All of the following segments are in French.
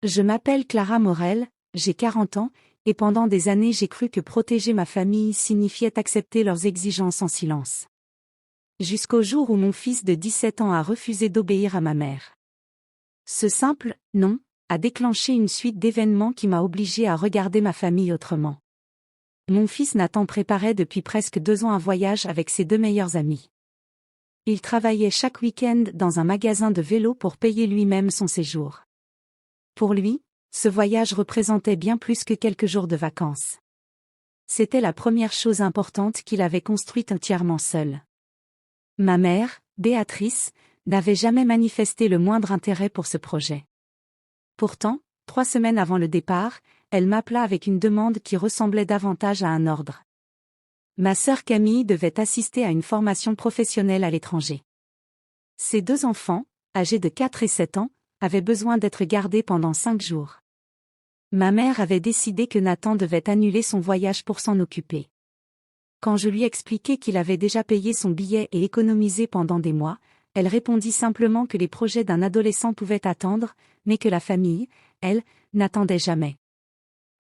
Je m'appelle Clara Morel, j'ai 40 ans, et pendant des années j'ai cru que protéger ma famille signifiait accepter leurs exigences en silence. Jusqu'au jour où mon fils de 17 ans a refusé d'obéir à ma mère. Ce simple « non » a déclenché une suite d'événements qui m'a obligée à regarder ma famille autrement. Mon fils Nathan préparait depuis presque 2 ans un voyage avec ses 2 meilleurs amis. Il travaillait chaque week-end dans un magasin de vélos pour payer lui-même son séjour. Pour lui, ce voyage représentait bien plus que quelques jours de vacances. C'était la première chose importante qu'il avait construite entièrement seul. Ma mère, Béatrice, n'avait jamais manifesté le moindre intérêt pour ce projet. Pourtant, 3 semaines avant le départ, elle m'appela avec une demande qui ressemblait davantage à un ordre. Ma sœur Camille devait assister à une formation professionnelle à l'étranger. Ses 2 enfants, âgés de 4 et 7 ans, avaient besoin d'être gardés pendant 5 jours. Ma mère avait décidé que Nathan devait annuler son voyage pour s'en occuper. Quand je lui expliquai qu'il avait déjà payé son billet et économisé pendant des mois, elle répondit simplement que les projets d'un adolescent pouvaient attendre, mais que la famille, elle, n'attendait jamais.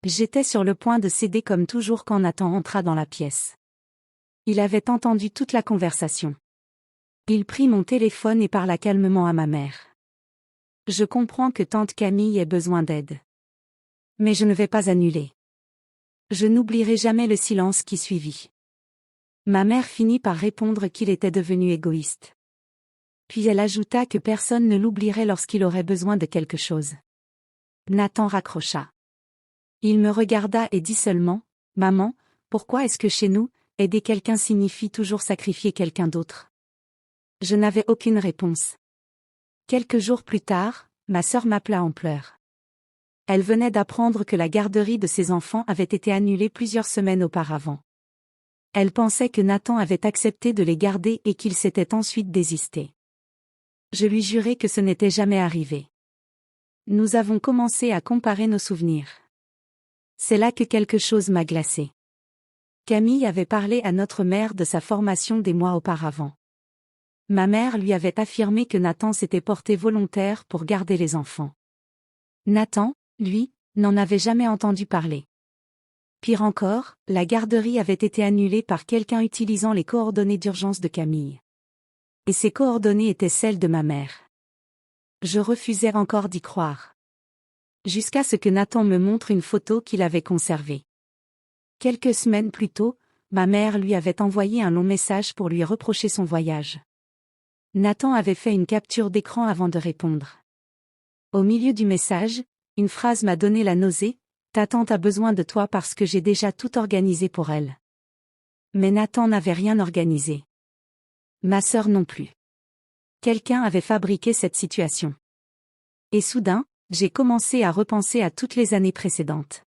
J'étais sur le point de céder comme toujours quand Nathan entra dans la pièce. Il avait entendu toute la conversation. Il prit mon téléphone et parla calmement à ma mère. Je comprends que tante Camille ait besoin d'aide. Mais je ne vais pas annuler. Je n'oublierai jamais le silence qui suivit. Ma mère finit par répondre qu'il était devenu égoïste. Puis elle ajouta que personne ne l'oublierait lorsqu'il aurait besoin de quelque chose. Nathan raccrocha. Il me regarda et dit seulement, « Maman, pourquoi est-ce que chez nous, aider quelqu'un signifie toujours sacrifier quelqu'un d'autre ?» Je n'avais aucune réponse. Quelques jours plus tard, ma sœur m'appela en pleurs. Elle venait d'apprendre que la garderie de ses enfants avait été annulée plusieurs semaines auparavant. Elle pensait que Nathan avait accepté de les garder et qu'il s'était ensuite désisté. Je lui jurai que ce n'était jamais arrivé. Nous avons commencé à comparer nos souvenirs. C'est là que quelque chose m'a glacée. Camille avait parlé à notre mère de sa formation des mois auparavant. Ma mère lui avait affirmé que Nathan s'était porté volontaire pour garder les enfants. Nathan, lui, n'en avait jamais entendu parler. Pire encore, la garderie avait été annulée par quelqu'un utilisant les coordonnées d'urgence de Camille. Et ces coordonnées étaient celles de ma mère. Je refusais encore d'y croire. Jusqu'à ce que Nathan me montre une photo qu'il avait conservée. Quelques semaines plus tôt, ma mère lui avait envoyé un long message pour lui reprocher son voyage. Nathan avait fait une capture d'écran avant de répondre. Au milieu du message, une phrase m'a donné la nausée, « Ta tante a besoin de toi parce que j'ai déjà tout organisé pour elle. » Mais Nathan n'avait rien organisé. Ma sœur non plus. Quelqu'un avait fabriqué cette situation. Et soudain, j'ai commencé à repenser à toutes les années précédentes.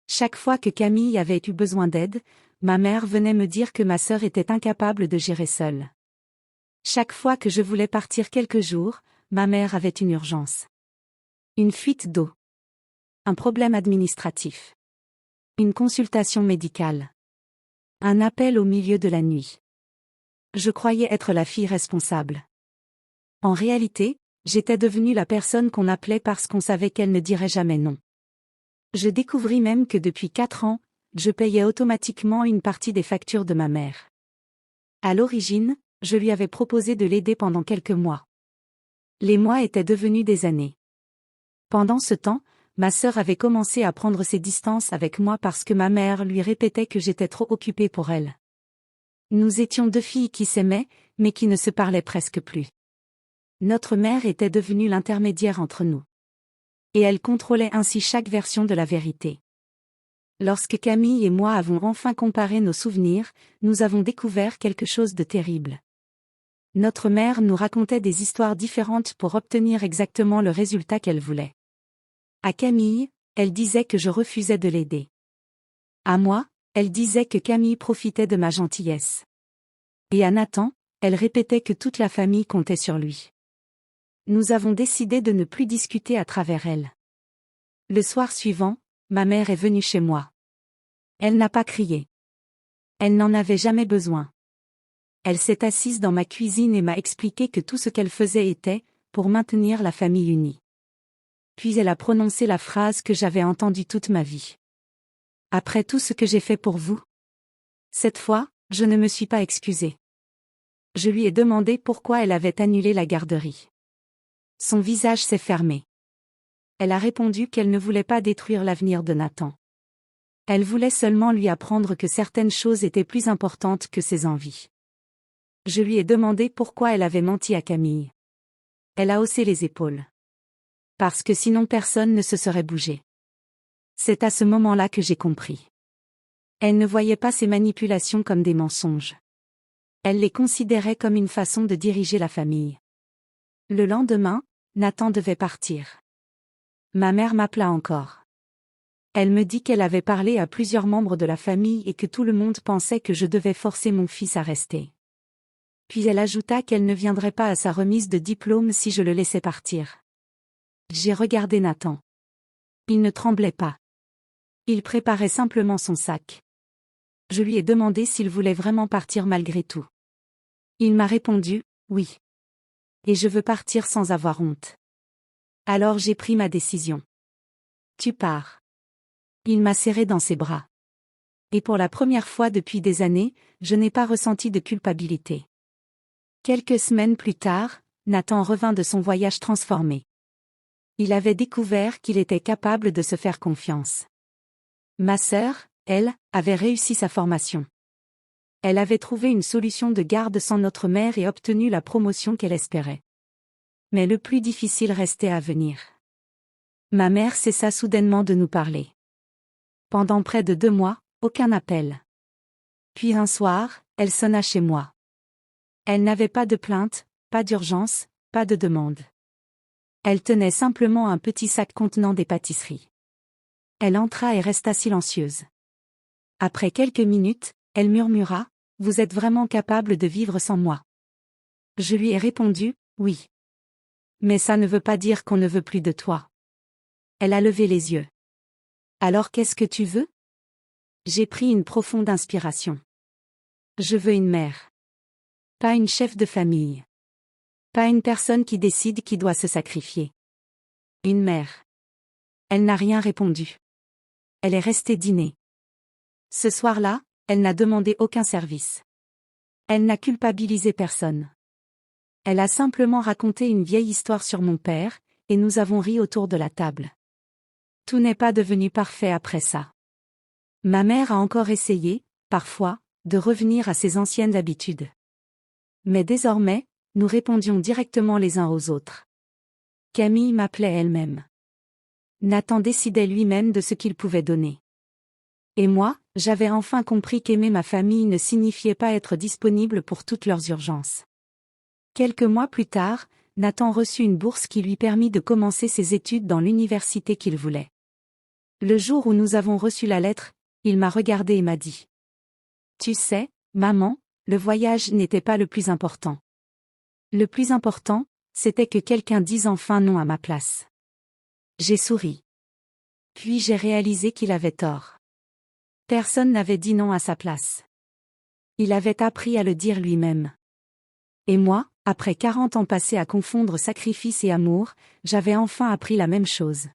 Chaque fois que Camille avait eu besoin d'aide, ma mère venait me dire que ma sœur était incapable de gérer seule. Chaque fois que je voulais partir quelques jours, ma mère avait une urgence. Une fuite d'eau. Un problème administratif. Une consultation médicale. Un appel au milieu de la nuit. Je croyais être la fille responsable. En réalité, j'étais devenue la personne qu'on appelait parce qu'on savait qu'elle ne dirait jamais non. Je découvris même que depuis 4 ans, je payais automatiquement une partie des factures de ma mère. À l'origine, je lui avais proposé de l'aider pendant quelques mois. Les mois étaient devenus des années. Pendant ce temps, ma sœur avait commencé à prendre ses distances avec moi parce que ma mère lui répétait que j'étais trop occupée pour elle. Nous étions 2 filles qui s'aimaient, mais qui ne se parlaient presque plus. Notre mère était devenue l'intermédiaire entre nous. Et elle contrôlait ainsi chaque version de la vérité. Lorsque Camille et moi avons enfin comparé nos souvenirs, nous avons découvert quelque chose de terrible. Notre mère nous racontait des histoires différentes pour obtenir exactement le résultat qu'elle voulait. À Camille, elle disait que je refusais de l'aider. À moi, elle disait que Camille profitait de ma gentillesse. Et à Nathan, elle répétait que toute la famille comptait sur lui. Nous avons décidé de ne plus discuter à travers elle. Le soir suivant, ma mère est venue chez moi. Elle n'a pas crié. Elle n'en avait jamais besoin. Elle s'est assise dans ma cuisine et m'a expliqué que tout ce qu'elle faisait était, pour maintenir la famille unie. Puis elle a prononcé la phrase que j'avais entendue toute ma vie. Après tout ce que j'ai fait pour vous? Cette fois, je ne me suis pas excusée. Je lui ai demandé pourquoi elle avait annulé la garderie. Son visage s'est fermé. Elle a répondu qu'elle ne voulait pas détruire l'avenir de Nathan. Elle voulait seulement lui apprendre que certaines choses étaient plus importantes que ses envies. Je lui ai demandé pourquoi elle avait menti à Camille. Elle a haussé les épaules. Parce que sinon personne ne se serait bougé. C'est à ce moment-là que j'ai compris. Elle ne voyait pas ces manipulations comme des mensonges. Elle les considérait comme une façon de diriger la famille. Le lendemain, Nathan devait partir. Ma mère m'appela encore. Elle me dit qu'elle avait parlé à plusieurs membres de la famille et que tout le monde pensait que je devais forcer mon fils à rester. Puis elle ajouta qu'elle ne viendrait pas à sa remise de diplôme si je le laissais partir. J'ai regardé Nathan. Il ne tremblait pas. Il préparait simplement son sac. Je lui ai demandé s'il voulait vraiment partir malgré tout. Il m'a répondu, oui. Et je veux partir sans avoir honte. Alors j'ai pris ma décision. Tu pars. Il m'a serré dans ses bras. Et pour la première fois depuis des années, je n'ai pas ressenti de culpabilité. Quelques semaines plus tard, Nathan revint de son voyage transformé. Il avait découvert qu'il était capable de se faire confiance. Ma sœur, elle, avait réussi sa formation. Elle avait trouvé une solution de garde sans notre mère et obtenu la promotion qu'elle espérait. Mais le plus difficile restait à venir. Ma mère cessa soudainement de nous parler. Pendant près de 2 mois, aucun appel. Puis un soir, elle sonna chez moi. Elle n'avait pas de plainte, pas d'urgence, pas de demande. Elle tenait simplement un petit sac contenant des pâtisseries. Elle entra et resta silencieuse. Après quelques minutes, elle murmura, « Vous êtes vraiment capable de vivre sans moi ?» Je lui ai répondu, « Oui. Mais ça ne veut pas dire qu'on ne veut plus de toi. » Elle a levé les yeux. « Alors qu'est-ce que tu veux ?» J'ai pris une profonde inspiration. Je veux une mère. Pas une chef de famille. Pas une personne qui décide qui doit se sacrifier. Une mère. Elle n'a rien répondu. Elle est restée dîner. Ce soir-là, elle n'a demandé aucun service. Elle n'a culpabilisé personne. Elle a simplement raconté une vieille histoire sur mon père, et nous avons ri autour de la table. Tout n'est pas devenu parfait après ça. Ma mère a encore essayé, parfois, de revenir à ses anciennes habitudes. Mais désormais, nous répondions directement les uns aux autres. Camille m'appelait elle-même. Nathan décidait lui-même de ce qu'il pouvait donner. Et moi, j'avais enfin compris qu'aimer ma famille ne signifiait pas être disponible pour toutes leurs urgences. Quelques mois plus tard, Nathan reçut une bourse qui lui permit de commencer ses études dans l'université qu'il voulait. Le jour où nous avons reçu la lettre, il m'a regardé et m'a dit : « Tu sais, maman, le voyage n'était pas le plus important. Le plus important, c'était que quelqu'un dise enfin non à ma place. » J'ai souri. Puis j'ai réalisé qu'il avait tort. Personne n'avait dit non à sa place. Il avait appris à le dire lui-même. Et moi, après 40 ans passés à confondre sacrifice et amour, j'avais enfin appris la même chose.